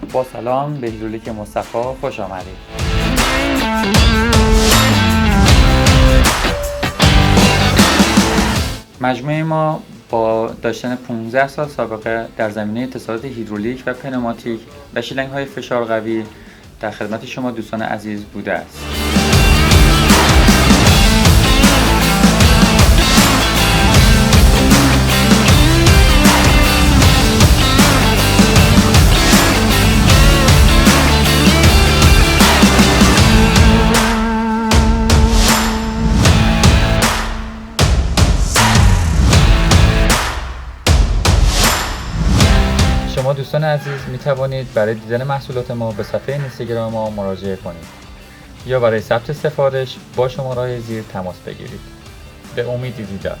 با سلام، به هیدرولیک مصطفی خوش آمدید. مجموعه ما با داشتن 15 سال سابقه در زمینه اتصالات هیدرولیک و پنوماتیک و شیلنگ‌های فشار قوی در خدمت شما دوستان عزیز بوده است. شما دوستان عزیز می توانید برای دیدن محصولات ما به صفحه اینستاگرام ما مراجعه کنید یا برای ثبت سفارش با شماره‌های زیر تماس بگیرید. به امید دیدار.